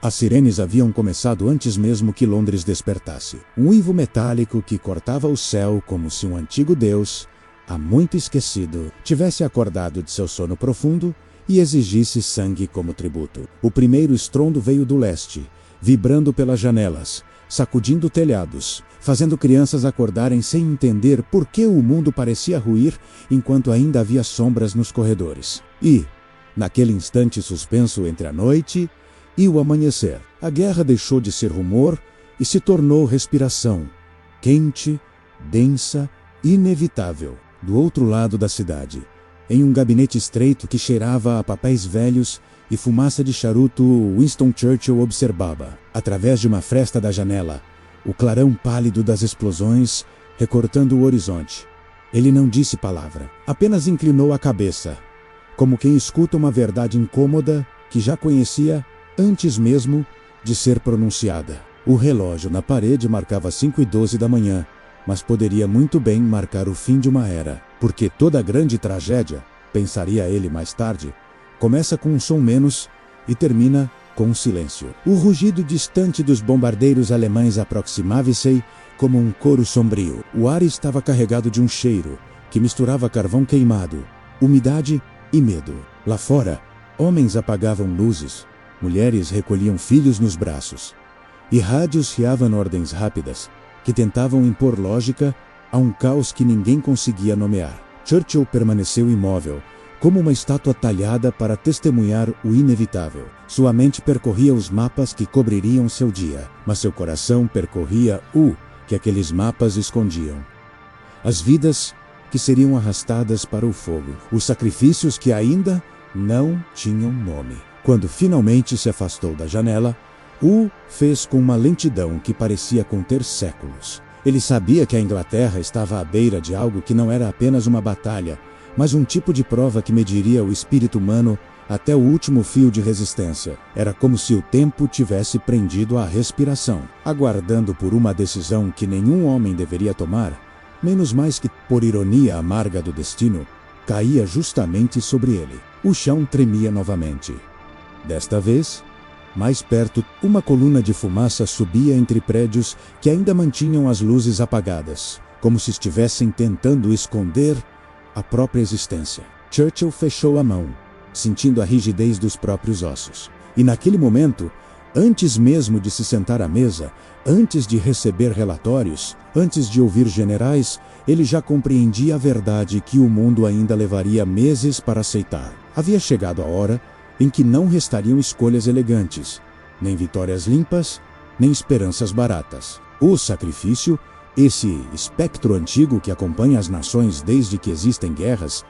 As sirenes haviam começado antes mesmo que Londres despertasse. Um uivo metálico que cortava o céu como se um antigo deus, há muito esquecido, tivesse acordado de seu sono profundo e exigisse sangue como tributo. O primeiro estrondo veio do leste, vibrando pelas janelas, sacudindo telhados, fazendo crianças acordarem sem entender por que o mundo parecia ruir enquanto ainda havia sombras nos corredores. E, naquele instante suspenso entre a noite e o amanhecer, a guerra deixou de ser rumor e se tornou respiração, quente, densa, inevitável. Do outro lado da cidade, em um gabinete estreito que cheirava a papéis velhos e fumaça de charuto, Winston Churchill observava, através de uma fresta da janela, o clarão pálido das explosões recortando o horizonte. Ele não disse palavra, apenas inclinou a cabeça, como quem escuta uma verdade incômoda que já conhecia antes mesmo de ser pronunciada. O relógio na parede marcava 5:12 da manhã, mas poderia muito bem marcar o fim de uma era, porque toda grande tragédia, pensaria ele mais tarde, começa com um som menos e termina com um silêncio. O rugido distante dos bombardeiros alemães aproximava-se como um coro sombrio. O ar estava carregado de um cheiro que misturava carvão queimado, umidade e medo. Lá fora, homens apagavam luzes, mulheres recolhiam filhos nos braços, e rádios riavam ordens rápidas que tentavam impor lógica a um caos que ninguém conseguia nomear. Churchill permaneceu imóvel, como uma estátua talhada para testemunhar o inevitável. Sua mente percorria os mapas que cobririam seu dia, mas seu coração percorria o que aqueles mapas escondiam. As vidas que seriam arrastadas para o fogo, os sacrifícios que ainda não tinham nome. Quando finalmente se afastou da janela, o fez com uma lentidão que parecia conter séculos. Ele sabia que a Inglaterra estava à beira de algo que não era apenas uma batalha, mas um tipo de prova que mediria o espírito humano até o último fio de resistência. Era como se o tempo tivesse prendido à respiração, aguardando por uma decisão que nenhum homem deveria tomar, menos mais que, por ironia amarga do destino, caía justamente sobre ele. O chão tremia novamente. Desta vez, mais perto, uma coluna de fumaça subia entre prédios que ainda mantinham as luzes apagadas, como se estivessem tentando esconder a própria existência. Churchill fechou a mão, sentindo a rigidez dos próprios ossos. E naquele momento, antes mesmo de se sentar à mesa, antes de receber relatórios, antes de ouvir generais, ele já compreendia a verdade que o mundo ainda levaria meses para aceitar. Havia chegado a hora em que não restariam escolhas elegantes, nem vitórias limpas, nem esperanças baratas. O sacrifício, esse espectro antigo que acompanha as nações desde que existem guerras,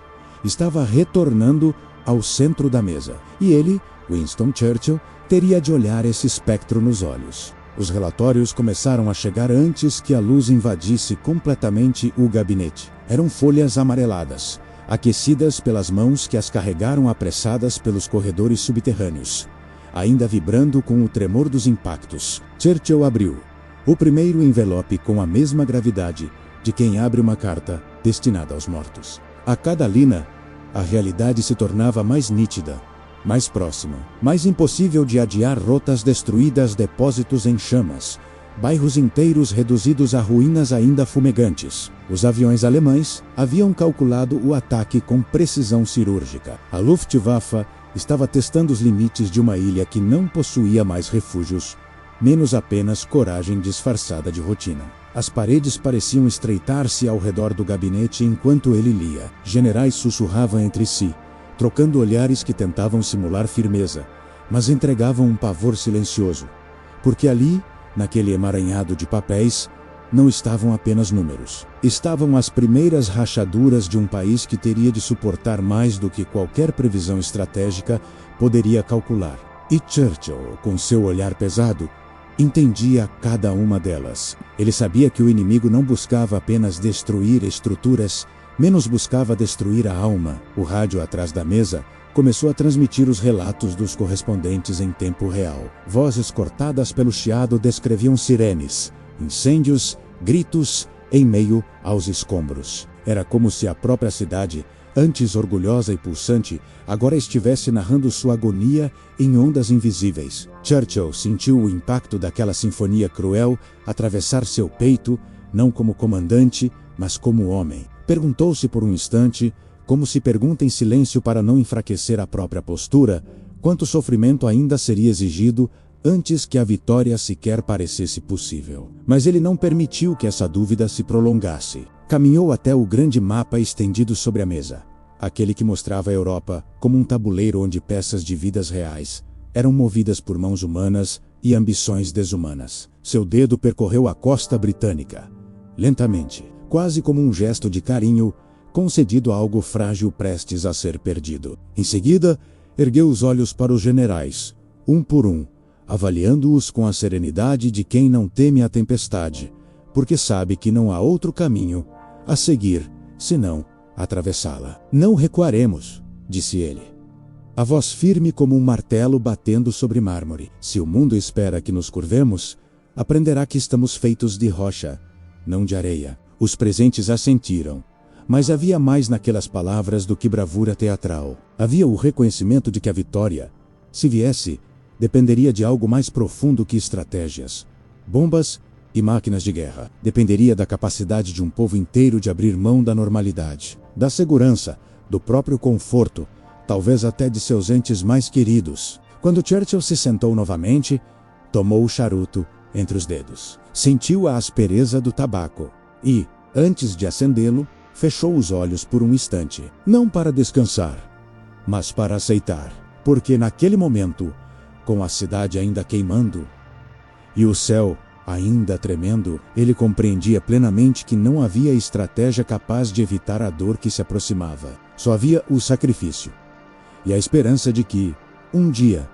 estava retornando ao centro da mesa. E ele, Winston Churchill, teria de olhar esse espectro nos olhos. Os relatórios começaram a chegar antes que a luz invadisse completamente o gabinete. Eram folhas amareladas, aquecidas pelas mãos que as carregaram apressadas pelos corredores subterrâneos, ainda vibrando com o tremor dos impactos. Churchill abriu o primeiro envelope com a mesma gravidade de quem abre uma carta destinada aos mortos. A cada linha, a realidade se tornava mais nítida, mais próxima, mais impossível de adiar. Rotas destruídas, depósitos em chamas, bairros inteiros reduzidos a ruínas ainda fumegantes. Os aviões alemães haviam calculado o ataque com precisão cirúrgica. A Luftwaffe estava testando os limites de uma ilha que não possuía mais refúgios, menos apenas coragem disfarçada de rotina. As paredes pareciam estreitar-se ao redor do gabinete enquanto ele lia. Generais sussurravam entre si, trocando olhares que tentavam simular firmeza, mas entregavam um pavor silencioso, porque ali, naquele emaranhado de papéis, não estavam apenas números. Estavam as primeiras rachaduras de um país que teria de suportar mais do que qualquer previsão estratégica poderia calcular. E Churchill, com seu olhar pesado, entendia cada uma delas. Ele sabia que o inimigo não buscava apenas destruir estruturas, menos buscava destruir a alma. O rádio atrás da mesa começou a transmitir os relatos dos correspondentes em tempo real. Vozes cortadas pelo chiado descreviam sirenes, incêndios, gritos em meio aos escombros. Era como se a própria cidade, antes orgulhosa e pulsante, agora estivesse narrando sua agonia em ondas invisíveis. Churchill sentiu o impacto daquela sinfonia cruel atravessar seu peito, não como comandante, mas como homem. Perguntou-se por um instante, como se pergunta em silêncio para não enfraquecer a própria postura, quanto sofrimento ainda seria exigido antes que a vitória sequer parecesse possível. Mas ele não permitiu que essa dúvida se prolongasse. Caminhou até o grande mapa estendido sobre a mesa, aquele que mostrava a Europa como um tabuleiro onde peças de vidas reais eram movidas por mãos humanas e ambições desumanas. Seu dedo percorreu a costa britânica, lentamente, quase como um gesto de carinho concedido a algo frágil prestes a ser perdido. Em seguida, ergueu os olhos para os generais, um por um, avaliando-os com a serenidade de quem não teme a tempestade, porque sabe que não há outro caminho a seguir, senão atravessá-la. Não recuaremos, disse ele. A voz firme como um martelo batendo sobre mármore. Se o mundo espera que nos curvemos, aprenderá que estamos feitos de rocha, não de areia. Os presentes assentiram, mas havia mais naquelas palavras do que bravura teatral. Havia o reconhecimento de que a vitória, se viesse, dependeria de algo mais profundo que estratégias, bombas e máquinas de guerra. Dependeria da capacidade de um povo inteiro de abrir mão da normalidade, da segurança, do próprio conforto, talvez até de seus entes mais queridos. Quando Churchill se sentou novamente, tomou o charuto entre os dedos. Sentiu a aspereza do tabaco e, antes de acendê-lo, fechou os olhos por um instante. Não para descansar, mas para aceitar. Porque naquele momento, com a cidade ainda queimando e o céu ainda tremendo, ele compreendia plenamente que não havia estratégia capaz de evitar a dor que se aproximava. Só havia o sacrifício e a esperança de que, um dia,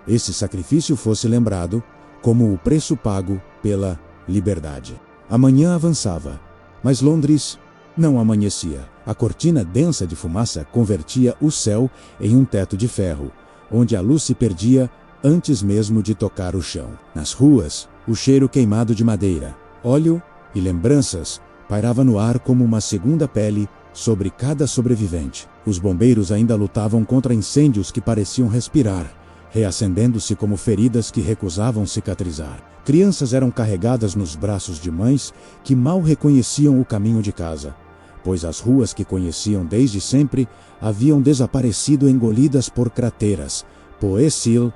esse sacrifício fosse lembrado como o preço pago pela liberdade. A manhã avançava, mas Londres não amanhecia. A cortina densa de fumaça convertia o céu em um teto de ferro, onde a luz se perdia antes mesmo de tocar o chão. Nas ruas, o cheiro queimado de madeira, óleo e lembranças pairava no ar como uma segunda pele sobre cada sobrevivente. Os bombeiros ainda lutavam contra incêndios que pareciam respirar, reacendendo-se como feridas que recusavam cicatrizar. Crianças eram carregadas nos braços de mães que mal reconheciam o caminho de casa, pois as ruas que conheciam desde sempre haviam desaparecido engolidas por crateras, Poesil,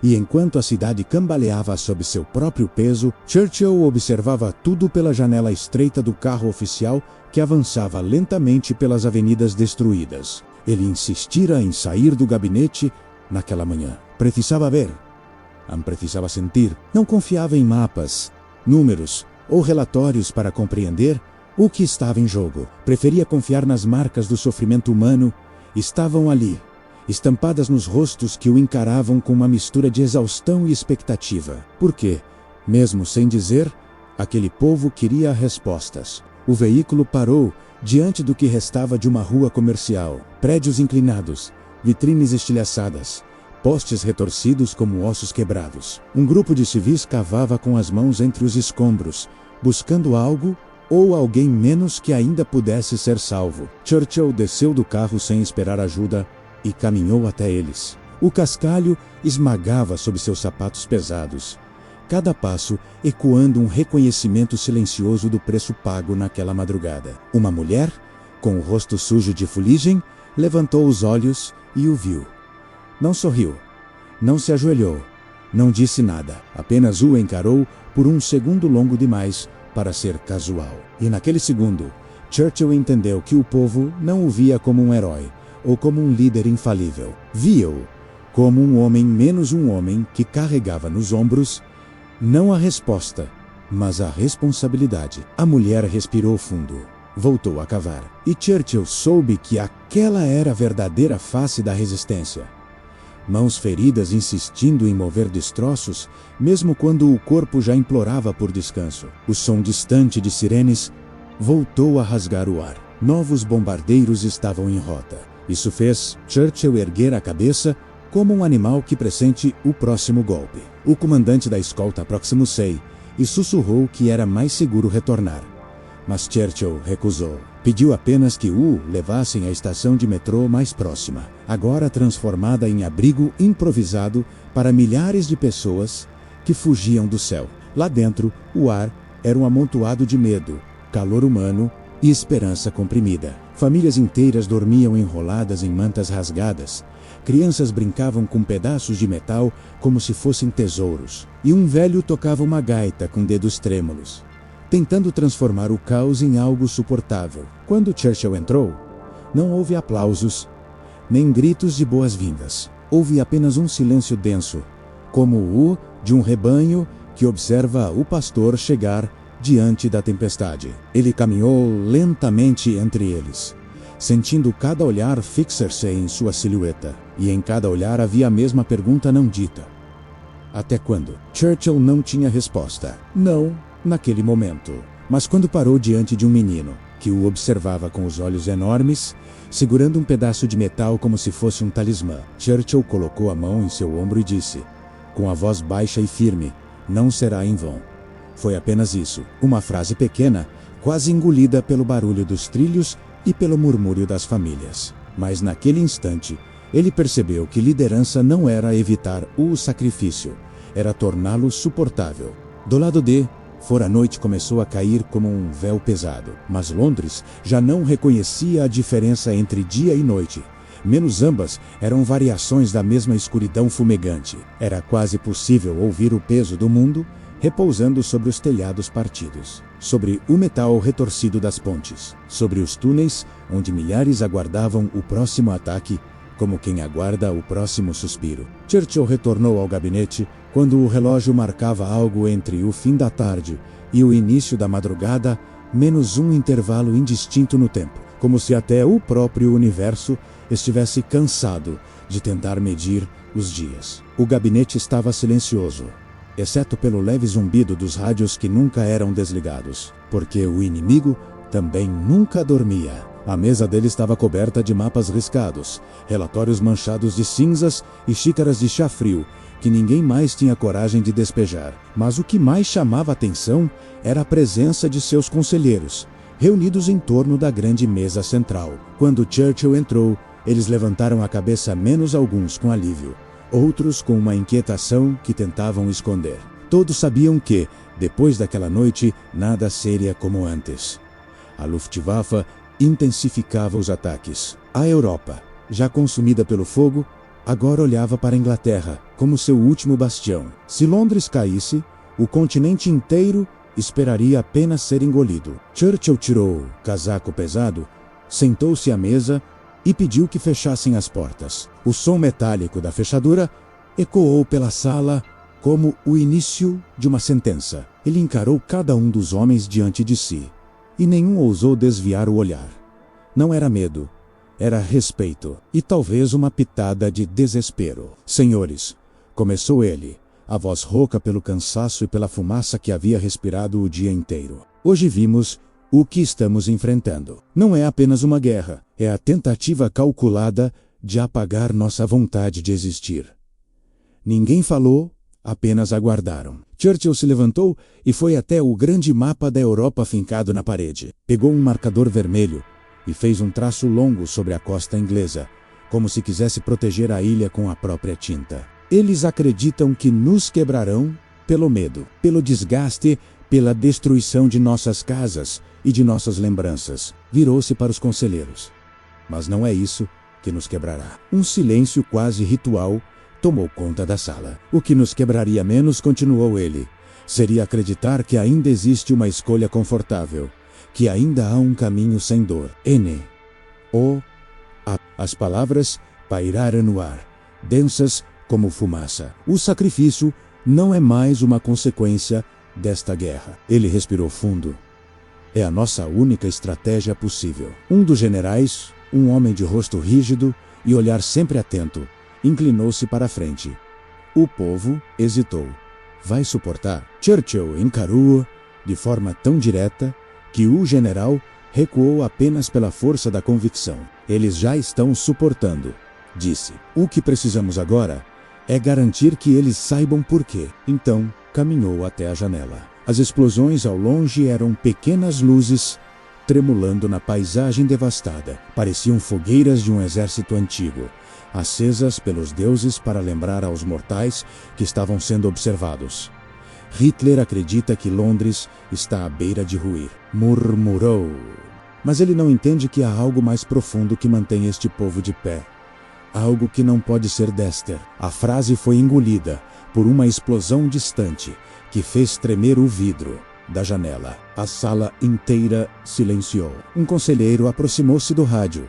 e enquanto a cidade cambaleava sob seu próprio peso, Churchill observava tudo pela janela estreita do carro oficial que avançava lentamente pelas avenidas destruídas. Ele insistira em sair do gabinete naquela manhã. Precisava ver. Precisava sentir. Não confiava em mapas, números ou relatórios para compreender o que estava em jogo. Preferia confiar nas marcas do sofrimento humano. Estavam ali, estampadas nos rostos que o encaravam com uma mistura de exaustão e expectativa. Porque, mesmo sem dizer, aquele povo queria respostas. O veículo parou diante do que restava de uma rua comercial. Prédios inclinados, vitrines estilhaçadas, postes retorcidos como ossos quebrados. Um grupo de civis cavava com as mãos entre os escombros, buscando algo ou alguém menos que ainda pudesse ser salvo. Churchill desceu do carro sem esperar ajuda e caminhou até eles. O cascalho esmagava sob seus sapatos pesados, cada passo ecoando um reconhecimento silencioso do preço pago naquela madrugada. Uma mulher, com o rosto sujo de fuligem, levantou os olhos e o viu. Não sorriu, não se ajoelhou, não disse nada, apenas o encarou por um segundo longo demais para ser casual. E naquele segundo, Churchill entendeu que o povo não o via como um herói, ou como um líder infalível. Via-o como um homem menos um homem que carregava nos ombros não a resposta, mas a responsabilidade. A mulher respirou fundo, voltou a cavar, e Churchill soube que aquela era a verdadeira face da resistência. Mãos feridas insistindo em mover destroços, mesmo quando o corpo já implorava por descanso. O som distante de sirenes voltou a rasgar o ar. Novos bombardeiros estavam em rota. Isso fez Churchill erguer a cabeça como um animal que pressente o próximo golpe. O comandante da escolta aproximou-se e sussurrou que era mais seguro retornar. Mas Churchill recusou. Pediu apenas que o levassem à estação de metrô mais próxima, agora transformada em abrigo improvisado para milhares de pessoas que fugiam do céu. Lá dentro, o ar era um amontoado de medo, calor humano e esperança comprimida. Famílias inteiras dormiam enroladas em mantas rasgadas. Crianças brincavam com pedaços de metal como se fossem tesouros. E um velho tocava uma gaita com dedos trêmulos, tentando transformar o caos em algo suportável. Quando Churchill entrou, não houve aplausos, nem gritos de boas-vindas. Houve apenas um silêncio denso, como o de um rebanho que observa o pastor chegar diante da tempestade. Ele caminhou lentamente entre eles, sentindo cada olhar fixar-se em sua silhueta. E em cada olhar havia a mesma pergunta não dita. Até quando? Churchill não tinha resposta. Não naquele momento. Mas quando parou diante de um menino, que o observava com os olhos enormes, segurando um pedaço de metal como se fosse um talismã, Churchill colocou a mão em seu ombro e disse, com a voz baixa e firme, não será em vão. Foi apenas isso, uma frase pequena, quase engolida pelo barulho dos trilhos e pelo murmúrio das famílias. Mas naquele instante, ele percebeu que liderança não era evitar o sacrifício, era torná-lo suportável. Do lado de fora, a noite começou a cair como um véu pesado, mas Londres já não reconhecia a diferença entre dia e noite. Menos ambas eram variações da mesma escuridão fumegante. Era quase possível ouvir o peso do mundo repousando sobre os telhados partidos, sobre o metal retorcido das pontes, sobre os túneis onde milhares aguardavam o próximo ataque, como quem aguarda o próximo suspiro. Churchill retornou ao gabinete quando o relógio marcava algo entre o fim da tarde e o início da madrugada, menos um intervalo indistinto no tempo, como se até o próprio universo estivesse cansado de tentar medir os dias. O gabinete estava silencioso, exceto pelo leve zumbido dos rádios que nunca eram desligados, porque o inimigo também nunca dormia. A mesa dele estava coberta de mapas riscados, relatórios manchados de cinzas e xícaras de chá frio que ninguém mais tinha coragem de despejar. Mas o que mais chamava atenção era a presença de seus conselheiros, reunidos em torno da grande mesa central. Quando Churchill entrou, eles levantaram a cabeça, menos alguns com alívio, outros com uma inquietação que tentavam esconder. Todos sabiam que, depois daquela noite, nada seria como antes. A Luftwaffe intensificava os ataques. A Europa, já consumida pelo fogo, agora olhava para a Inglaterra como seu último bastião. Se Londres caísse, o continente inteiro esperaria apenas ser engolido. Churchill tirou o casaco pesado, sentou-se à mesa e pediu que fechassem as portas. O som metálico da fechadura ecoou pela sala como o início de uma sentença. Ele encarou cada um dos homens diante de si, e nenhum ousou desviar o olhar. Não era medo, era respeito, e talvez uma pitada de desespero. Senhores, começou ele, a voz rouca pelo cansaço e pela fumaça que havia respirado o dia inteiro. Hoje vimos o que estamos enfrentando. Não é apenas uma guerra, é a tentativa calculada de apagar nossa vontade de existir. Ninguém falou, apenas aguardaram. Churchill se levantou e foi até o grande mapa da Europa fincado na parede. Pegou um marcador vermelho e fez um traço longo sobre a costa inglesa, como se quisesse proteger a ilha com a própria tinta. Eles acreditam que nos quebrarão pelo medo, pelo desgaste, pela destruição de nossas casas e de nossas lembranças. Virou-se para os conselheiros. Mas não é isso que nos quebrará. Um silêncio quase ritual tomou conta da sala. O que nos quebraria menos, continuou ele, seria acreditar que ainda existe uma escolha confortável, que ainda há um caminho sem dor. As palavras pairaram no ar, densas como fumaça. O sacrifício não é mais uma consequência desta guerra. Ele respirou fundo. É a nossa única estratégia possível. Um dos generais, um homem de rosto rígido e olhar sempre atento, inclinou-se para a frente. O povo hesitou. Vai suportar? Churchill encarou-o de forma tão direta que o general recuou apenas pela força da convicção. Eles já estão suportando, disse. O que precisamos agora é garantir que eles saibam por quê. Então, caminhou até a janela. As explosões ao longe eram pequenas luzes tremulando na paisagem devastada. Pareciam fogueiras de um exército antigo, acesas pelos deuses para lembrar aos mortais que estavam sendo observados. Hitler acredita que Londres está à beira de ruir, murmurou. Mas ele não entende que há algo mais profundo que mantém este povo de pé. Algo que não pode ser Dexter. A frase foi engolida por uma explosão distante que fez tremer o vidro da janela. A sala inteira silenciou. Um conselheiro aproximou-se do rádio.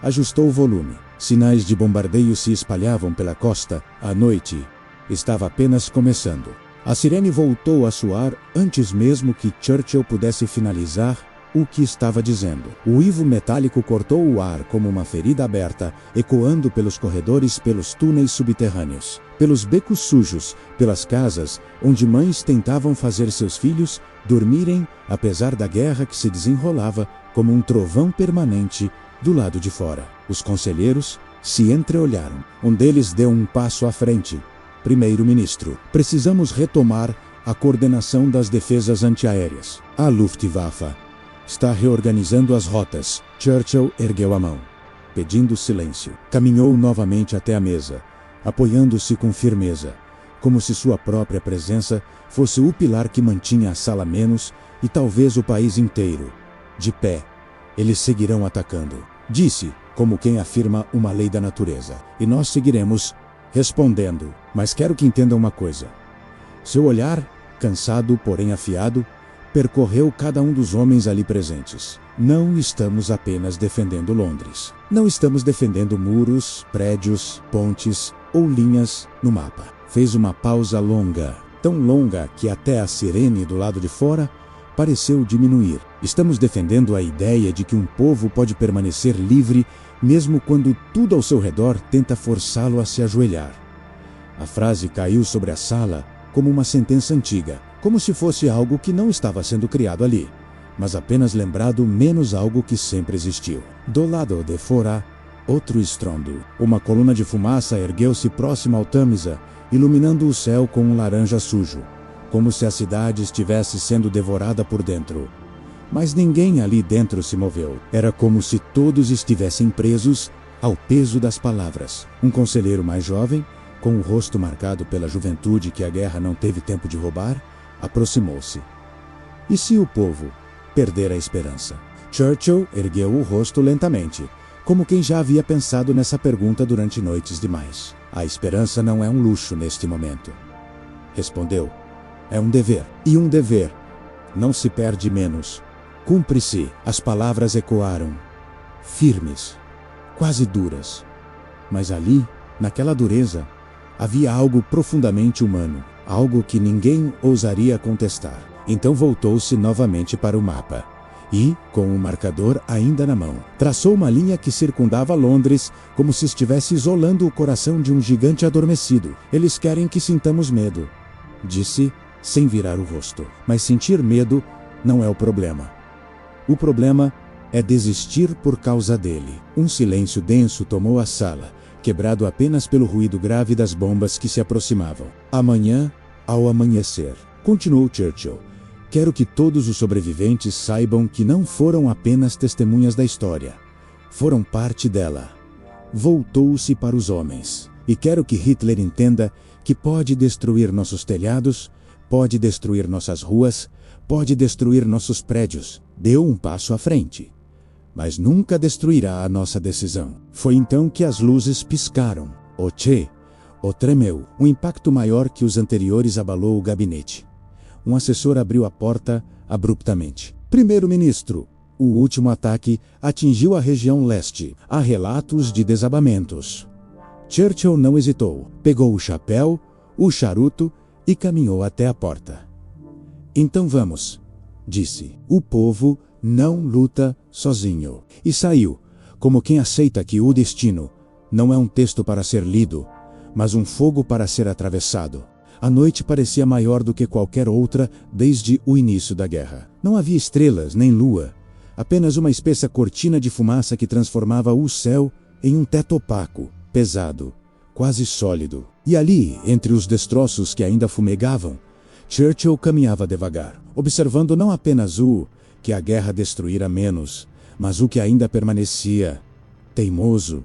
Ajustou o volume. Sinais de bombardeio se espalhavam pela costa. A noite estava apenas começando. A sirene voltou a soar antes mesmo que Churchill pudesse finalizar o que estava dizendo. O uivo metálico cortou o ar como uma ferida aberta, ecoando pelos corredores, pelos túneis subterrâneos, pelos becos sujos, pelas casas onde mães tentavam fazer seus filhos dormirem apesar da guerra que se desenrolava como um trovão permanente do lado de fora. Os conselheiros se entreolharam. Um deles deu um passo à frente. Primeiro-ministro, precisamos retomar a coordenação das defesas antiaéreas. A Luftwaffe está reorganizando as rotas. Churchill ergueu a mão, pedindo silêncio. Caminhou novamente até a mesa, apoiando-se com firmeza, como se sua própria presença fosse o pilar que mantinha a sala menos e talvez o país inteiro de pé. Eles seguirão atacando, disse, como quem afirma uma lei da natureza. E nós seguiremos respondendo. Mas quero que entenda uma coisa. Seu olhar, cansado porém afiado, percorreu cada um dos homens ali presentes. Não estamos apenas defendendo Londres. Não estamos defendendo muros, prédios, pontes ou linhas no mapa. Fez uma pausa longa, tão longa que até a sirene do lado de fora pareceu diminuir. Estamos defendendo a ideia de que um povo pode permanecer livre mesmo quando tudo ao seu redor tenta forçá-lo a se ajoelhar. A frase caiu sobre a sala como uma sentença antiga, como se fosse algo que não estava sendo criado ali, mas apenas lembrado menos algo que sempre existiu. Do lado de fora, outro estrondo. Uma coluna de fumaça ergueu-se próxima ao Tamisa, iluminando o céu com um laranja sujo, como se a cidade estivesse sendo devorada por dentro. Mas ninguém ali dentro se moveu. Era como se todos estivessem presos ao peso das palavras. Um conselheiro mais jovem, com o rosto marcado pela juventude que a guerra não teve tempo de roubar, aproximou-se. E se o povo perder a esperança? Churchill ergueu o rosto lentamente, como quem já havia pensado nessa pergunta durante noites demais. A esperança não é um luxo neste momento. Respondeu. É um dever. E um dever não se perde menos. Cumpre-se. As palavras ecoaram, firmes, quase duras. Mas ali, naquela dureza, havia algo profundamente humano, algo que ninguém ousaria contestar. Então voltou-se novamente para o mapa e, com o marcador ainda na mão, traçou uma linha que circundava Londres como se estivesse isolando o coração de um gigante adormecido. Eles querem que sintamos medo, disse, sem virar o rosto. Mas sentir medo não é o problema. O problema é desistir por causa dele. Um silêncio denso tomou a sala, quebrado apenas pelo ruído grave das bombas que se aproximavam. Amanhã, ao amanhecer, continuou Churchill, quero que todos os sobreviventes saibam que não foram apenas testemunhas da história. Foram parte dela. Voltou-se para os homens. E quero que Hitler entenda que pode destruir nossos telhados, pode destruir nossas ruas, pode destruir nossos prédios. Deu um passo à frente, mas nunca destruirá a nossa decisão. Foi então que as luzes piscaram. O Che, o tremeu. Um impacto maior que os anteriores abalou o gabinete. Um assessor abriu a porta abruptamente. Primeiro-ministro, o último ataque atingiu a região leste. Há relatos de desabamentos. Churchill não hesitou. Pegou o chapéu, o charuto e caminhou até a porta. Então vamos, disse. O povo não luta sozinho. E saiu, como quem aceita que o destino não é um texto para ser lido, mas um fogo para ser atravessado. A noite parecia maior do que qualquer outra desde o início da guerra. Não havia estrelas nem lua, apenas uma espessa cortina de fumaça que transformava o céu em um teto opaco, pesado, quase sólido. E ali, entre os destroços que ainda fumegavam, Churchill caminhava devagar, observando não apenas o que a guerra destruíra menos, mas o que ainda permanecia, teimoso,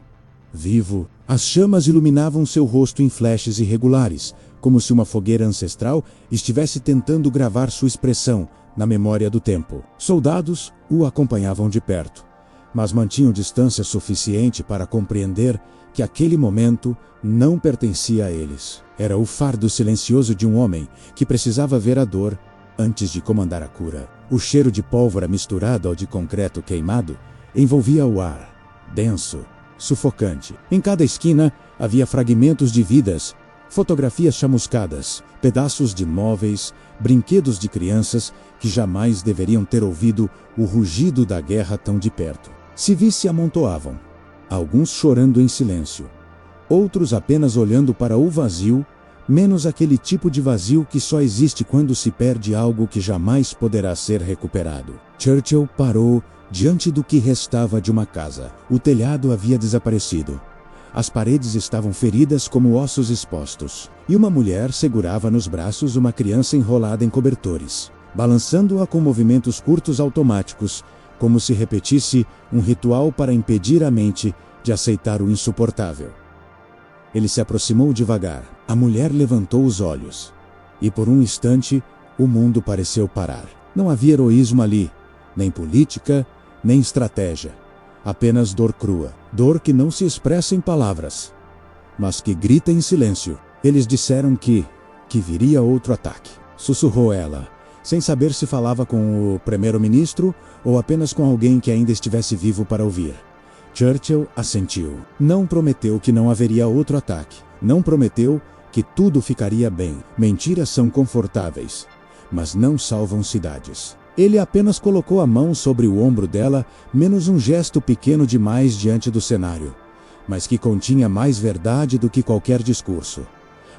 vivo. As chamas iluminavam seu rosto em flashes irregulares, como se uma fogueira ancestral estivesse tentando gravar sua expressão na memória do tempo. Soldados o acompanhavam de perto, mas mantinham distância suficiente para compreender que aquele momento não pertencia a eles. Era o fardo silencioso de um homem que precisava ver a dor antes de comandar a cura. O cheiro de pólvora misturado ao de concreto queimado envolvia o ar, denso, sufocante. Em cada esquina havia fragmentos de vidas, fotografias chamuscadas, pedaços de móveis, brinquedos de crianças que jamais deveriam ter ouvido o rugido da guerra tão de perto. Civis se amontoavam, alguns chorando em silêncio, outros apenas olhando para o vazio, menos aquele tipo de vazio que só existe quando se perde algo que jamais poderá ser recuperado. Churchill parou diante do que restava de uma casa. O telhado havia desaparecido. As paredes estavam feridas como ossos expostos, e uma mulher segurava nos braços uma criança enrolada em cobertores, balançando-a com movimentos curtos automáticos, como se repetisse um ritual para impedir a mente de aceitar o insuportável. Ele se aproximou devagar. A mulher levantou os olhos, e por um instante o mundo pareceu parar. Não havia heroísmo ali, nem política, nem estratégia. Apenas dor crua. Dor que não se expressa em palavras, mas que grita em silêncio. Eles disseram que viria outro ataque. Sussurrou ela, sem saber se falava com o primeiro-ministro ou apenas com alguém que ainda estivesse vivo para ouvir. Churchill assentiu. Não prometeu que não haveria outro ataque. Não prometeu que tudo ficaria bem. Mentiras são confortáveis, mas não salvam cidades. Ele apenas colocou a mão sobre o ombro dela, menos um gesto pequeno demais diante do cenário, mas que continha mais verdade do que qualquer discurso.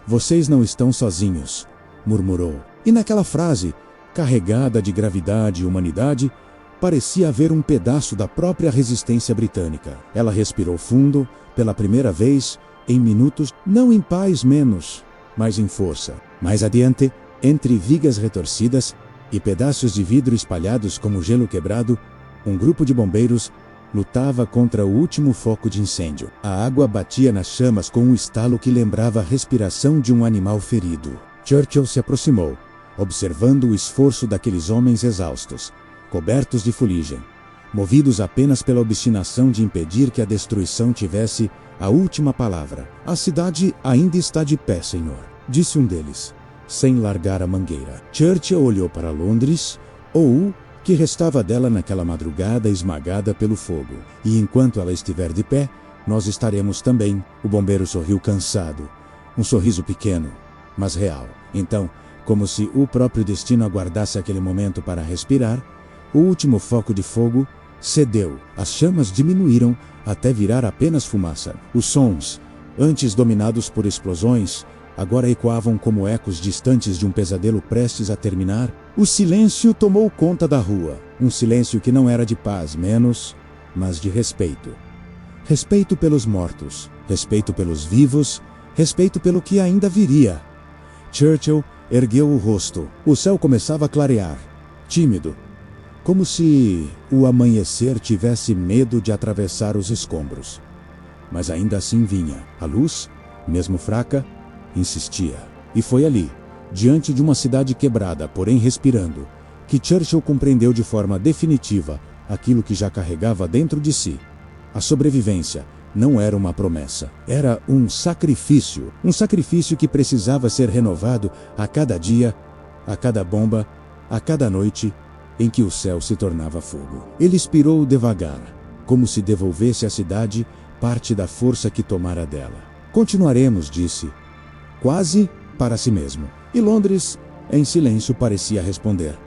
Vocês não estão sozinhos, murmurou. E naquela frase, carregada de gravidade e humanidade, parecia haver um pedaço da própria resistência britânica. Ela respirou fundo, pela primeira vez, em minutos, não em paz menos, mas em força. Mais adiante, entre vigas retorcidas e pedaços de vidro espalhados como gelo quebrado, um grupo de bombeiros lutava contra o último foco de incêndio. A água batia nas chamas com um estalo que lembrava a respiração de um animal ferido. Churchill se aproximou, observando o esforço daqueles homens exaustos, cobertos de fuligem, movidos apenas pela obstinação de impedir que a destruição tivesse a última palavra. A cidade ainda está de pé, senhor, disse um deles, sem largar a mangueira. Churchill olhou para Londres, ou o que restava dela naquela madrugada esmagada pelo fogo. E enquanto ela estiver de pé, nós estaremos também. O bombeiro sorriu cansado, um sorriso pequeno, mas real. Então, como se o próprio destino aguardasse aquele momento para respirar, o último foco de fogo cedeu. As chamas diminuíram até virar apenas fumaça. Os sons, antes dominados por explosões, agora ecoavam como ecos distantes de um pesadelo prestes a terminar. O silêncio tomou conta da rua. Um silêncio que não era de paz menos, mas de respeito. Respeito pelos mortos, respeito pelos vivos, respeito pelo que ainda viria. Churchill ergueu o rosto. O céu começava a clarear, tímido, como se o amanhecer tivesse medo de atravessar os escombros. Mas ainda assim vinha. A luz, mesmo fraca, insistia. E foi ali, diante de uma cidade quebrada, porém respirando, que Churchill compreendeu de forma definitiva aquilo que já carregava dentro de si. A sobrevivência não era uma promessa, era um sacrifício que precisava ser renovado a cada dia, a cada bomba, a cada noite em que o céu se tornava fogo. Ele expirou devagar, como se devolvesse à cidade parte da força que tomara dela. Continuaremos, disse, quase para si mesmo. E Londres, em silêncio, parecia responder: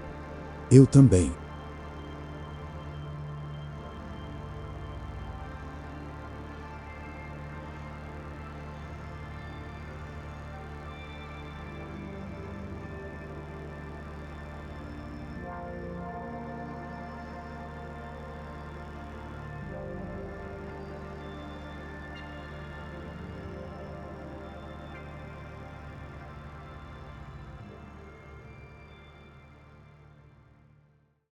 eu também.